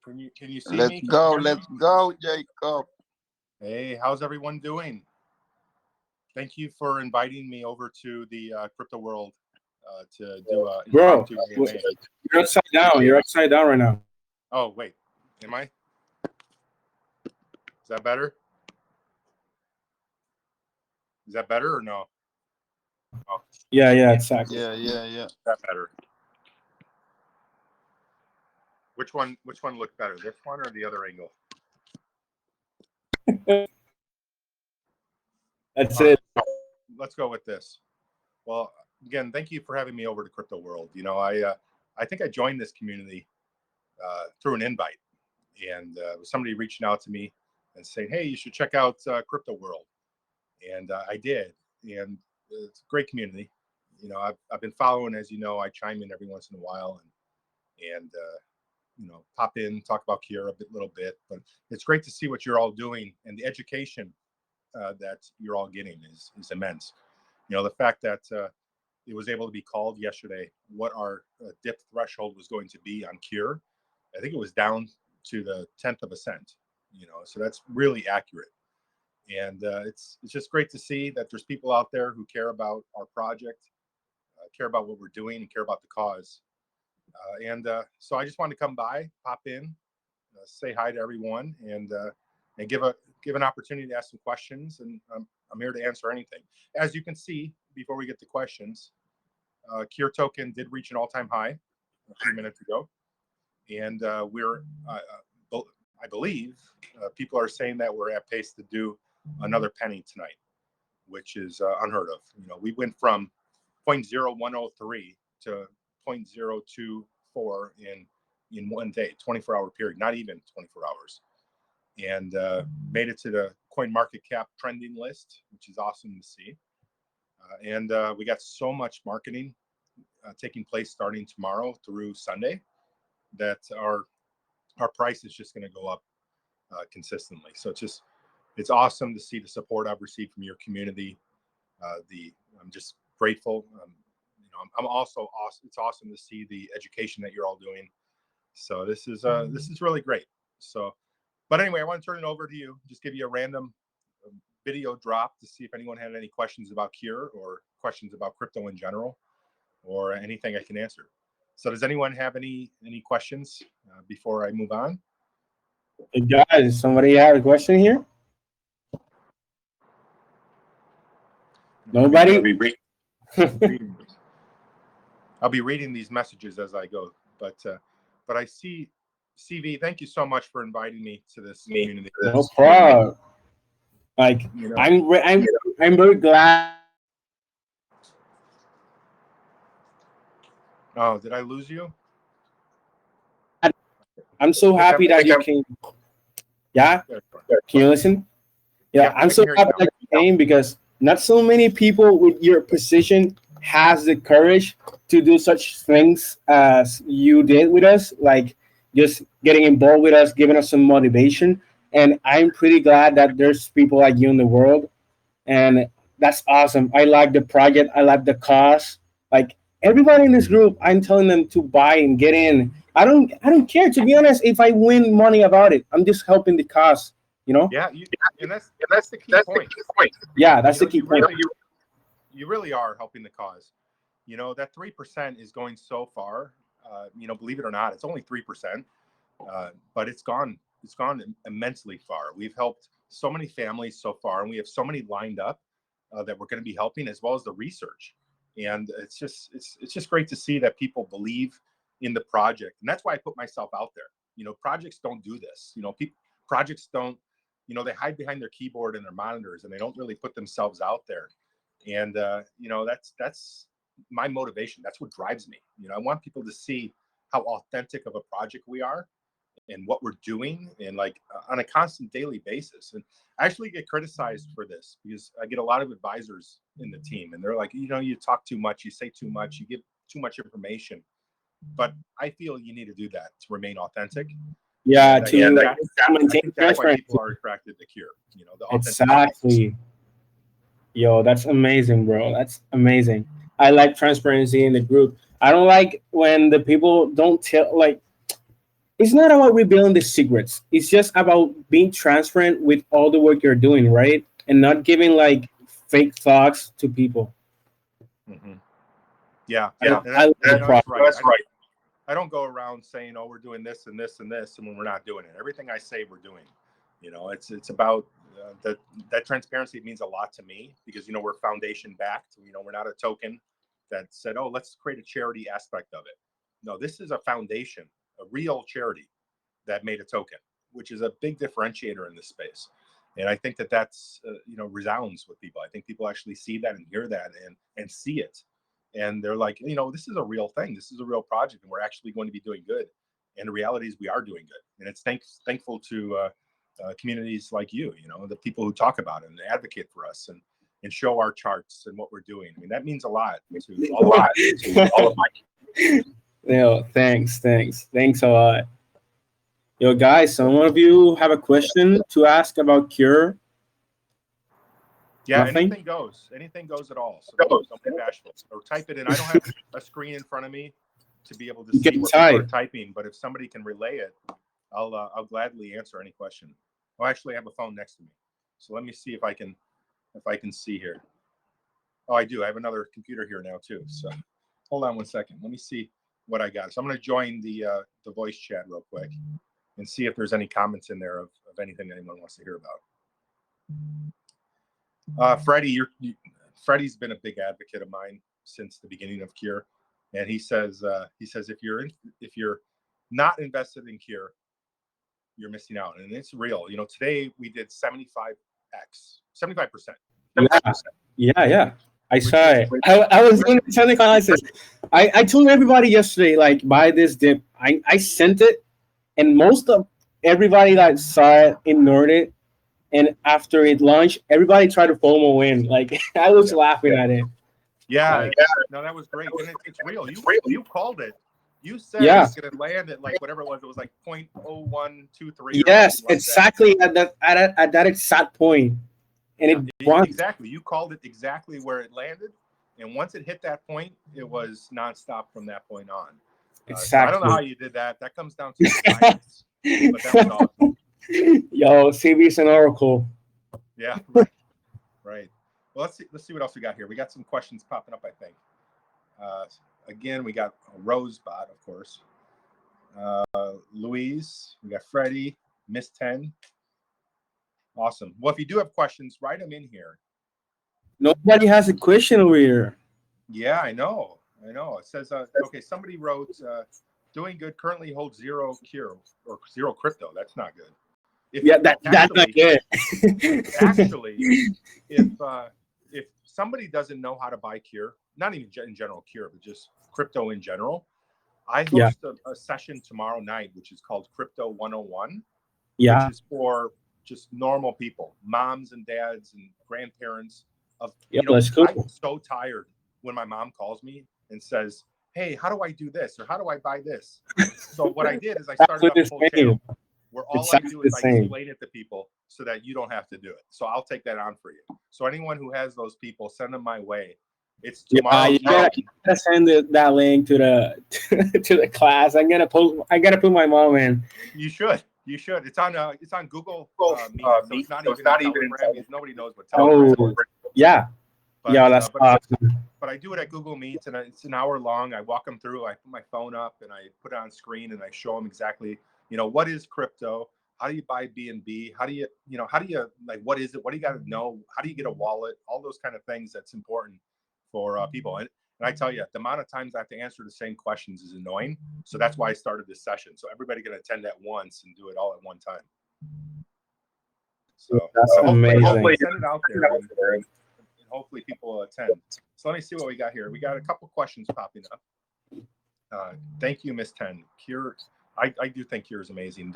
Can you see me? Can you hear me? Let's go, Jacob. Hey, how's everyone doing? Thank you for inviting me over to the crypto world to do a Bro, impromptu AMA. you're upside down. You're upside down right now. Oh wait, am I? Is that better? Is that better or no? Oh, Yeah, exactly. Yeah. is that better? Which one looked better? This one or the other angle? That's All it. right, let's go with this. Well, again, thank you for having me over to Crypto World. You know, I think I joined this community through an invite, and somebody reaching out to me and saying, "Hey, you should check out Crypto World," and I did, and it's a great community. You know, I've been following, as you know, I chime in every once in a while and you know, pop in, talk about Kier a little bit, but it's great to see what you're all doing, and the education that you're all getting is immense. You know, the fact that it was able to be called yesterday what our dip threshold was going to be on Kier, I think it was down to the 10th of a cent. You know, so that's really accurate, and it's just great to see that there's people out there who care about our project, care about what we're doing, and care about the cause. And so I just wanted to come by, pop in, say hi to everyone, and give an opportunity to ask some questions. And I'm here to answer anything. As you can see, before we get to questions, Kier token did reach an all-time high a few minutes ago, and I believe people are saying that we're at pace to do another penny tonight, which is unheard of. You know, we went from 0.0103 to 0.024 in one day, 24-hour period, not even 24 hours, and made it to the coin market cap trending list, which is awesome to see. And we got so much marketing taking place starting tomorrow through Sunday that our price is just going to go up consistently. So it's awesome to see the support I've received from your community. I'm just grateful. You know, I'm also awesome. It's awesome to see the education that you're all doing. So this is really great. So, but anyway, I want to turn it over to you. Just give you a random video drop to see if anyone had any questions about Kier or questions about crypto in general, or anything I can answer. So, does anyone have any questions before I move on? Hey guys, somebody have a question here? Nobody? I'll be reading these messages as I go. But I see, CV, thank you so much for inviting me to this community. No problem. Like, You know, I'm very glad. oh, did I lose you? I'm so happy that you came. Yeah? Can you listen? Yeah, I'm so happy that you came because not so many people with your position has the courage to do such things as you did with us, like just getting involved with us, giving us some motivation. And I'm pretty glad that there's people like you in the world. And that's awesome. I like the project. I like the cause. Like everybody in this group, I'm telling them to buy and get in. I don't care, to be honest, if I win money about it. I'm just helping the cause, you know? Yeah, and that's the key point. Yeah, that's the key point. You really are helping the cause. You know, that 3% is going so far. You know, believe it or not, it's only 3%, but it's gone immensely far. We've helped so many families so far, and we have so many lined up that we're going to be helping, as well as the research. And it's just great to see that people believe in the project, and that's why I put myself out there. You know, projects don't do this. You know, projects don't. You know, they hide behind their keyboard and their monitors, and they don't really put themselves out there. And you know, that's my motivation. That's what drives me. You know, I want people to see how authentic of a project we are and what we're doing, and like on a constant daily basis. And I actually get criticized for this because I get a lot of advisors in the team, and they're like, you know, you talk too much, you say too much, you give too much information. But I feel you need to do that to remain authentic. Yeah, I maintain think that's why people are attracted to Kier. You know, the exactly. Yo, that's amazing, bro. That's amazing. I like transparency in the group. I don't like when the people don't tell, like, it's not about revealing the secrets. It's just about being transparent with all the work you're doing, right? And not giving like fake thoughts to people. Mm-hmm. Yeah, I love the that's process. right. That's right. I don't go around saying, "Oh, we're doing this and this and this," and when we're not doing it. Everything I say, we're doing. It's about that transparency means a lot to me because we're foundation backed. We're not a token that said, "Oh, let's create a charity aspect of it." No, this is a foundation, a real charity that made a token, which is a big differentiator in this space. And I think that's resounds with people. I think people actually see that and hear that and see it, and they're like, this is a real thing. This is a real project, and we're actually going to be doing good. And the reality is, we are doing good, and it's thankful to communities like you, the people who talk about it and advocate for us and show our charts and what we're doing. I mean, that means a lot to all of my. Thanks a lot. Yo, guys, some of you have a question to ask about Cure? Yeah, Nothing? anything goes at all. So don't be bashful, or type it in. I don't have a screen in front of me to be able to see what people are typing, but if somebody can relay it, I'll gladly answer any question. Oh, actually, I have a phone next to me, so let me see if I can see here. Oh, I do. I have another computer here now too. So hold on one second. Let me see what I got. So I'm going to join the voice chat real quick and see if there's any comments in there of anything anyone wants to hear about. Freddie's been a big advocate of mine since the beginning of Cure, and he says if you're not invested in Cure, you're missing out, and it's real. Today we did 75%. Yeah. I saw it. I was doing the technical analysis. I told everybody yesterday, like, buy this dip. I sent it, and most of everybody that saw it ignored it. And after it launched, everybody tried to FOMO in. Like, I was laughing at it. Yeah, no, that was great. And it's real. You called it. You said it's going to land at like whatever it was. It was like 0.0123. Yes, exactly at that exact point. And exactly. You called it exactly where it landed. And once it hit that point, it was nonstop from that point on. Exactly. So I don't know how you did that. That comes down to science. But that was awesome. Yo, CB is an oracle. Yeah, right. Well, let's see what else we got here. We got some questions popping up, I think. Again, we got Rosebot, of course. Louise, we got Freddie, Miss 10. Awesome. Well, if you do have questions, write them in here. Nobody has a question over here. Yeah, I know. It says, okay, somebody wrote, doing good, currently holds zero Cure or zero crypto. That's not good. That's not good. Actually, if somebody doesn't know how to buy Cure, not even in general Cure, but just crypto in general, I host a session tomorrow night, which is called Crypto 101, which is for just normal people, moms and dads and grandparents. I'm so tired when my mom calls me and says, "Hey, how do I do this?" or "How do I buy this?" So what I did is I started up a whole channel where all I do is I explain it to people so that you don't have to do it. So I'll take that on for you. So anyone who has those people, send them my way. It's tomorrow. You gotta send that link to the class. I gotta put my mom in. You should. It's on Google Meet, so it's not even in Telegram. Nobody knows what Telegram is. Yeah. But, that's awesome. But I do it at Google Meets, and it's an hour long. I walk them through. I put my phone up and I put it on screen, and I show them exactly, what is crypto? How do you buy BNB? How do you like, what is it? What do you got to know? How do you get a wallet? All those kind of things that's important for people. And I tell you, the amount of times I have to answer the same questions is annoying. So that's why I started this session. So everybody can attend at once and do it all at one time. So that's amazing. Hopefully send it out there. And hopefully people will attend. So let me see what we got here. We got a couple questions popping up. Thank you, Miss 10. Cure, I do think Cure is amazing.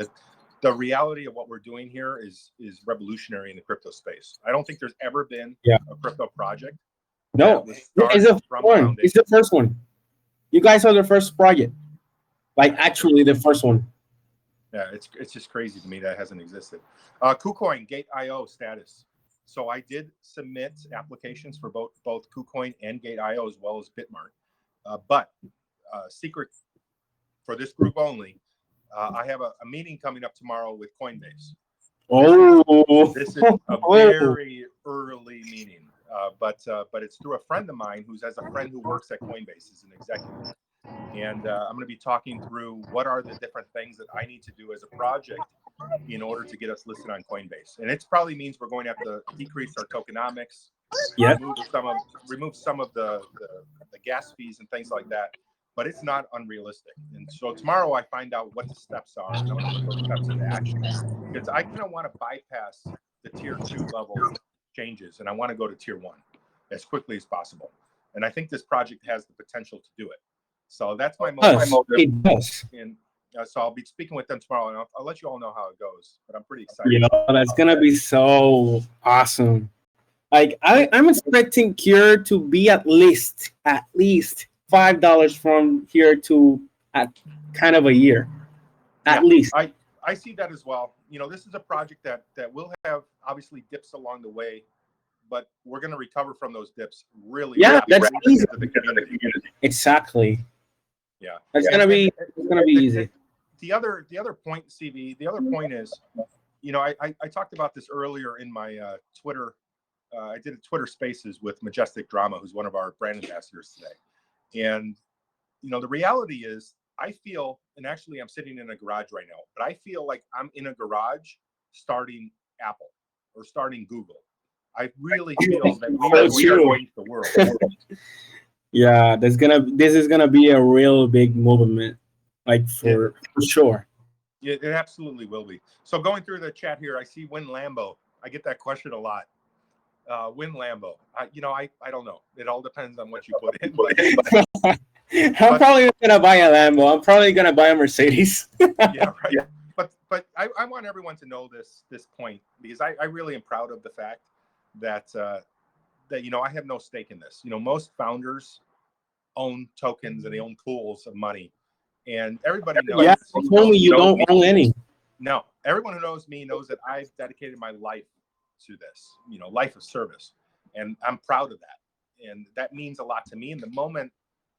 The reality of what we're doing here is revolutionary in the crypto space. I don't think there's ever been a crypto project. No, it's the one. It's the first one. You guys are the first project. Like, actually the first one. Yeah, it's just crazy to me that hasn't existed. KuCoin Gate.io status. So I did submit applications for both KuCoin and Gate.io as well as Bitmart. But secret for this group only, I have a meeting coming up tomorrow with Coinbase. Oh, this is a very early meeting, but it's through a friend of mine who has a friend who works at Coinbase as an executive, and I'm going to be talking through what are the different things that I need to do as a project in order to get us listed on Coinbase. And it probably means we're going to have to decrease our tokenomics, remove some of the gas fees and things like that. But it's not unrealistic. And so tomorrow I find out what the steps are, and I'm going to put those steps into action, because I kind of want to bypass the tier 2 level changes, and I want to go to tier 1 as quickly as possible. And I think this project has the potential to do it. So that's my motive. It does. And so I'll be speaking with them tomorrow, and I'll let you all know how it goes. But I'm pretty excited. You know, that's gonna be so awesome. Like I'm expecting Cure to be at least $5 from here to at kind of a year, at least. I see that as well. You know, this is a project that will have obviously dips along the way, but we're going to recover from those dips really. Yeah, that's easy. The community. Exactly. Yeah, it's gonna be easy. The other point, CV. The other point is, you know, I talked about this earlier in my Twitter. I did a Twitter Spaces with Majestic Drama, who's one of our brand ambassadors today. And, you know, the reality is I feel, and actually I'm sitting in a garage right now, but I feel like I'm in a garage starting Apple or starting Google. I really feel that we are going to the world. Yeah, this is gonna be a real big movement, like for sure. Yeah, it absolutely will be. So going through the chat here, I see Win Lambo. I get that question a lot. Win Lambo. I don't know. It all depends on what you put in. I'm probably not gonna buy a Lambo. I'm probably gonna buy a Mercedes. Yeah, right. Yeah. But I want everyone to know this point, because I really am proud of the fact that you know, I have no stake in this. You know, most founders own tokens and they own pools of money, and everybody knows. Yeah, you told me you don't own any. No, everyone who knows me knows that I've dedicated my life to this, you know, life of service, and I'm proud of that, and that means a lot to me. And the moment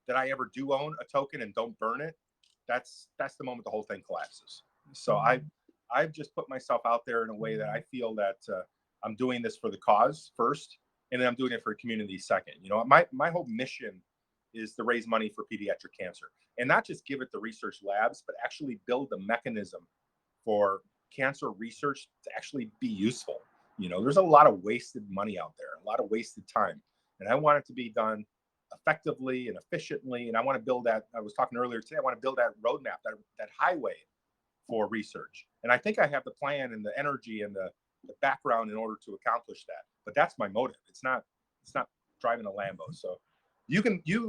that I ever do own a token and don't burn it, that's the moment the whole thing collapses. So I've just put myself out there in a way that I feel that I'm doing this for the cause first, and then I'm doing it for the community second. You know, my whole mission is to raise money for pediatric cancer, and not just give it to research labs, but actually build a mechanism for cancer research to actually be useful. You know, there's a lot of wasted money out there, a lot of wasted time, and I want it to be done effectively and efficiently. And I want to build that. I was talking earlier today. I want to build that roadmap, that highway for research. And I think I have the plan and the energy and the background in order to accomplish that. But that's my motive. It's not driving a Lambo. So you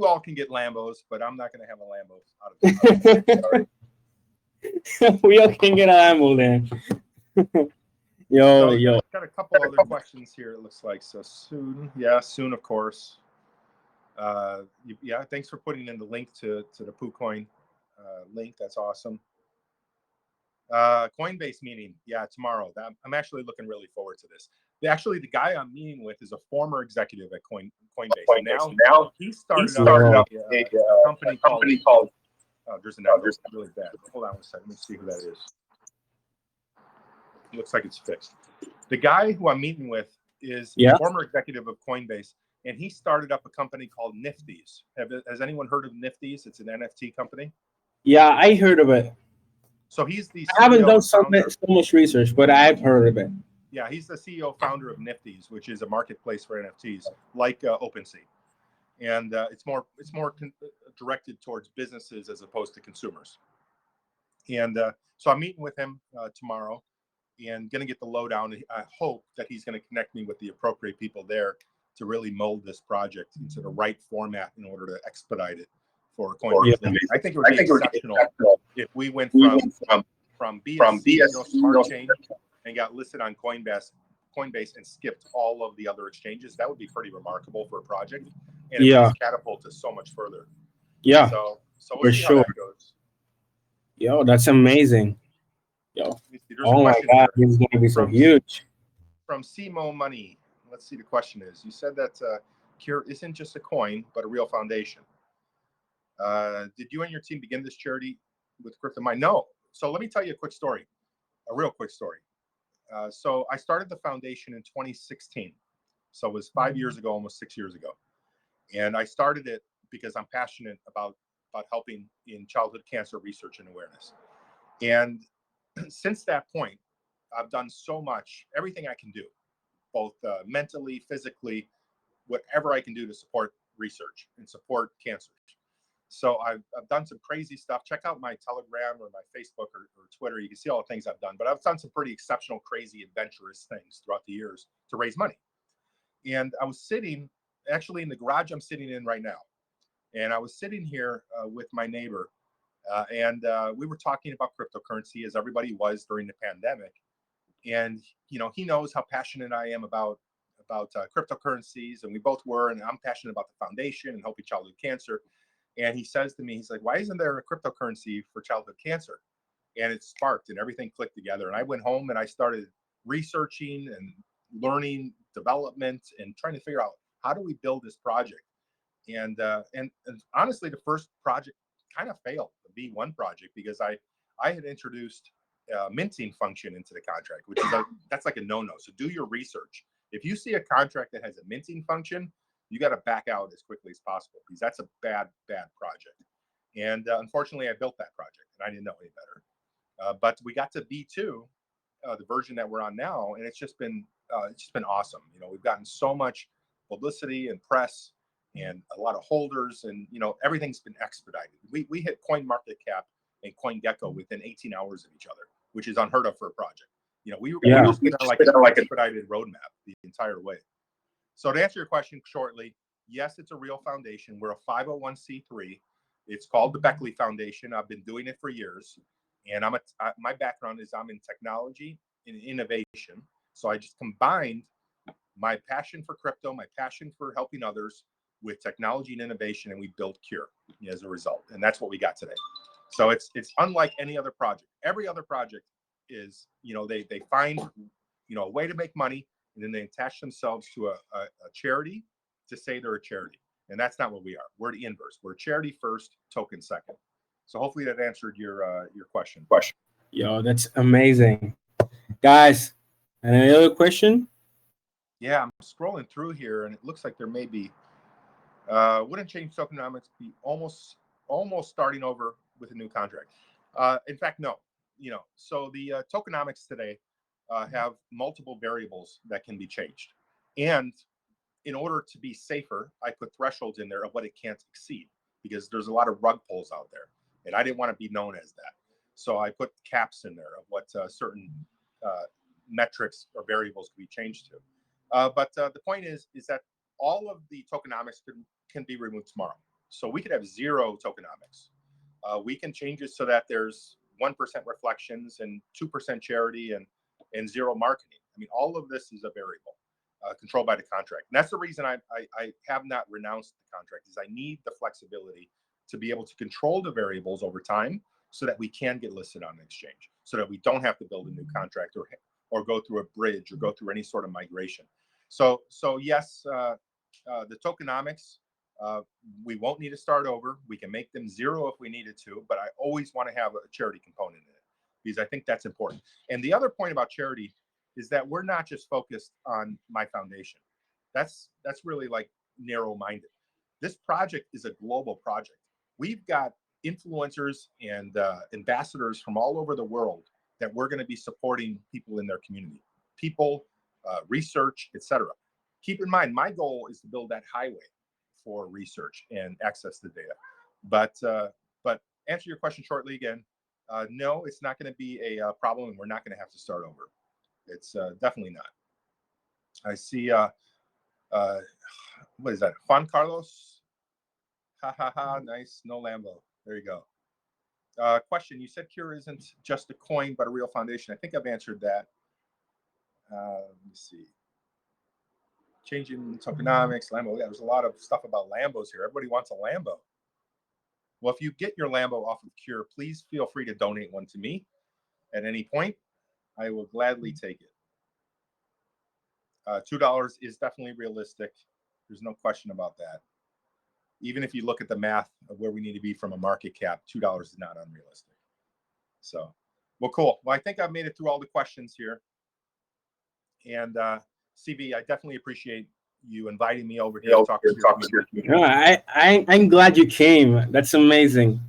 all can get Lambos, but I'm not going to have a Lambo out of it. We all can get a Lambo then. Yo. Got a couple other questions here. It looks like soon. Yeah, soon, of course. Yeah, thanks for putting in the link to the PooCoin link. That's awesome. Coinbase meeting, yeah, tomorrow. I'm actually looking really forward to this. Actually, the guy I'm meeting with is a former executive at Coinbase. Now he started up a company called. Oh, there's an error. Really bad. Hold on a second. Let me see who that is. It looks like it's fixed. The guy who I'm meeting with is a former executive of Coinbase, and he started up a company called Niftyz. Has anyone heard of Niftyz? It's an NFT company. Yeah, I heard of it. So he's the CEO. I haven't done so much research, but I've heard of it. Yeah, he's the CEO founder of Niftyz, which is a marketplace for NFTs like OpenSea, and it's more directed towards businesses as opposed to consumers. And so I'm meeting with him tomorrow, and going to get the lowdown. I hope that he's going to connect me with the appropriate people there to really mold this project into the right format in order to expedite it for Coinbase. Yeah. I think it would be exceptional if we went from BSC, Smart Chain, and got listed on Coinbase and skipped all of the other exchanges. That would be pretty remarkable for a project, and it would catapult us so much further. Yeah, so we'll see how that goes. Yo, that's amazing. Yo, oh my God, this is gonna be so huge. From CMO Money, let's see. The question is: you said that Cure isn't just a coin, but a real foundation. Did you and your team begin this charity with CryptoMine? No. So let me tell you a quick story, a real quick story. So I started the foundation in 2016. So it was 5 years ago, almost 6 years ago. And I started it because I'm passionate about helping in childhood cancer research and awareness. And since that point, I've done so much, everything I can do, both mentally, physically, whatever I can do to support research and support cancers. So I've done some crazy stuff. Check out my Telegram or my Facebook or Twitter. You can see all the things I've done. But I've done some pretty exceptional, crazy, adventurous things throughout the years to raise money. And I was sitting actually in the garage I'm sitting in right now. And I was sitting here with my neighbor, and we were talking about cryptocurrency, as everybody was during the pandemic. And he knows how passionate I am about cryptocurrencies, and we both were. And I'm passionate about the foundation and helping childhood cancer. And he says to me, he's like, "Why isn't there a cryptocurrency for childhood cancer?" And it sparked, and everything clicked together. And I went home and I started researching and learning development and trying to figure out, how do we build this project. And honestly, the first project kind of failed, the V1 project, because I had introduced a minting function into the contract, which is that's like a no-no. So do your research. If you see a contract that has a minting function, you got to back out as quickly as possible, because that's a bad project. And unfortunately, I built that project and I didn't know any better. But we got to V2, the version that we're on now, and it's just been awesome. We've gotten so much publicity and press and a lot of holders, and everything's been expedited. We hit CoinMarketCap and CoinGecko within 18 hours of each other, which is unheard of for a project. We just been on like an expedited roadmap the entire way. So to answer your question shortly, yes, it's a real foundation. We're a 501c3. It's called the Beckley Foundation. I've been doing it for years, and my background is I'm in technology and innovation. So I just combined my passion for crypto, my passion for helping others, with technology and innovation, and we built Cure as a result. And that's what we got today. So it's unlike any other project. Every other project is, they find, a way to make money, and then they attach themselves to a charity to say they're a charity. And that's not what we are. We're the inverse. We're charity first, token second. So hopefully that answered your question. Yo, that's amazing. Guys, any other question? Yeah, I'm scrolling through here, and it looks like there may be. Wouldn't change tokenomics be almost starting over with a new contract? In fact, no. So the tokenomics today have multiple variables that can be changed, and in order to be safer, I put thresholds in there of what it can't exceed, because there's a lot of rug pulls out there, and I didn't want to be known as that. So I put caps in there of what certain metrics or variables can be changed to. But the point is that all of the tokenomics can be removed tomorrow. So we could have zero tokenomics. We can change it so that there's 1% reflections and 2% charity and zero marketing. I mean, all of this is a variable controlled by the contract. And that's the reason I have not renounced the contract, is I need the flexibility to be able to control the variables over time, so that we can get listed on an exchange, so that we don't have to build a new contract or go through a bridge or go through any sort of migration. So yes, the tokenomics, we won't need to start over. We can make them zero if we needed to, but I always want to have a charity component in it, because I think that's important. And the other point about charity is that we're not just focused on my foundation. That's really like narrow-minded. This project is a global project. We've got influencers and ambassadors from all over the world that we're going to be supporting people in their community, people, research, etc. Keep in mind, my goal is to build that highway for research and access to data. But answer your question shortly again, no, it's not going to be a problem, and we're not going to have to start over. It's definitely not. I see, what is that? Juan Carlos? Ha ha ha, nice, no Lambo. There you go. Question, you said Cure isn't just a coin, but a real foundation. I think I've answered that. Let me see. Changing tokenomics, Lambo. Yeah, there's a lot of stuff about Lambos here. Everybody wants a Lambo. Well, if you get your Lambo off of Cure, please feel free to donate one to me at any point. I will gladly take it. $2 is definitely realistic. There's no question about that. Even if you look at the math of where we need to be from a market cap, $2 is not unrealistic. So Well, cool. Well, I think I've made it through all the questions here. And CB, I definitely appreciate you inviting me over here to talk to your community. No, I'm glad you came. That's amazing.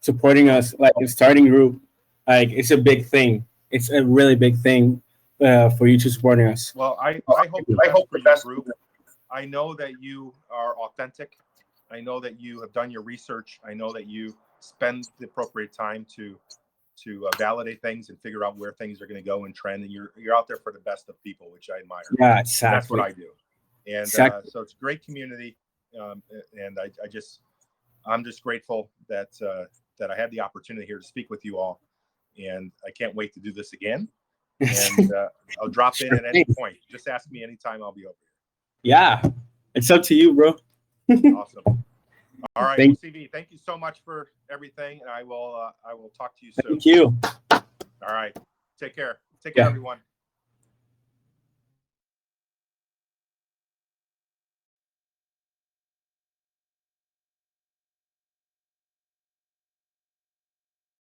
Supporting us, like a starting group, like it's a big thing. It's a really big thing for you to supporting us. Well, I hope the best for your group. I know that you are authentic. I know that you have done your research. I know that you spend the appropriate time to validate things and figure out where things are going to go and trend. And you're out there for the best of people, which I admire. Yeah, exactly. And that's what I do. And exactly. So it's a great community. And I'm just grateful that I had the opportunity here to speak with you all. And I can't wait to do this again. And I'll drop in at any point. Just ask me anytime. I'll be over here. Yeah, it's up to you, bro. Awesome. All right, CV. Thank you so much for everything, and I will talk to you soon. Thank you. All right. Take care. Take care, everyone.